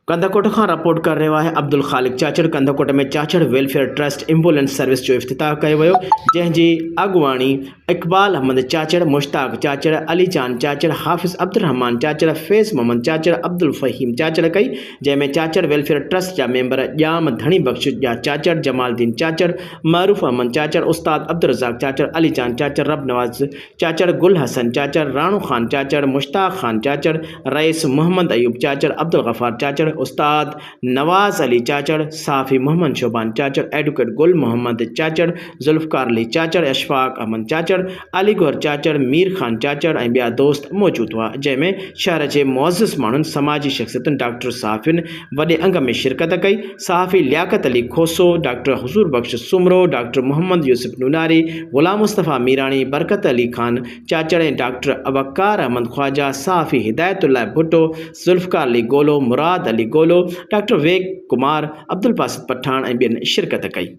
कंधाकोट खां रिपोर्ट कर रहा है अब्दुल खालिक चाचड़। कंधाकोट में चाचड़ वेलफेयर ट्रस्ट एम्बुलेंस सर्विस जो इफ्तिताह किया वियो, जंहिंजी अगवानी इकबाल अहमद चाचड़, मुश्ताक चाचड़, अली चांद चाचड़, हाफिज़ अब्दुल रहमान चाचड़, फैज़ मोहम्मद चाचड़, अब्दुल फ़हीम चाचड़ कई, जंहिंमें चाचड़ वेलफेयर ट्रस्ट जा मेंबर जाम धनी बख्श जा चाचड़, जमालदीन चाचड़, मारूफ अहमद चाचड़, उस्ताद अब्दुल रज़ाक चाचड़, अली चांद चाचड़, रब नवाज चाचड़, गुल हसन चाचड़, राणू खान चाचड़, मुश्ताक खान चाचड़, रईस मोहम्मद अयूब चाचड़, अब्दुल गफ़ार चाचड़, उस्ताद नवाज अली चाचड़, साफ़ी मोहम्मद शोबान चाचड़, एडवोकेट गुल मोहम्मद चाचड़, जुल्फ़कार अली चाचड़, अशफाक अहमद चाचड़, अली गौर चाचड़, मीर खान चाचड़ ऐं ॿिया दोस्त मौजूद हुआ, जंहिंमें शहर जे मुअज़्ज़िज़ माण्हुनि, समाजी शख़्सियतुनि, डॉक्टर सहाफ़ियुनि वॾे अंग में शिरकत कई। सहाफ़ी लियाकत अली खोसो, डॉक्टर हुज़ूर बख्श सुमरो, डॉक्टर मोहम्मद यूसुफ नूनारी, ग़ुलाम मुस्तफ़ा मीरानी, बरकत अली खान चाचड़ ऐं डॉक्टर अबकार अहमद ख्वाजा, सहाफ़ी हिदायतुल्लाह भुट्टो, जुल्फ़कार अली गोलो, मुराद अली गोलो, डॉक्टर वेग कुमार, अब्दुल बासित पठान ऐं ॿियनि शिरकत कई।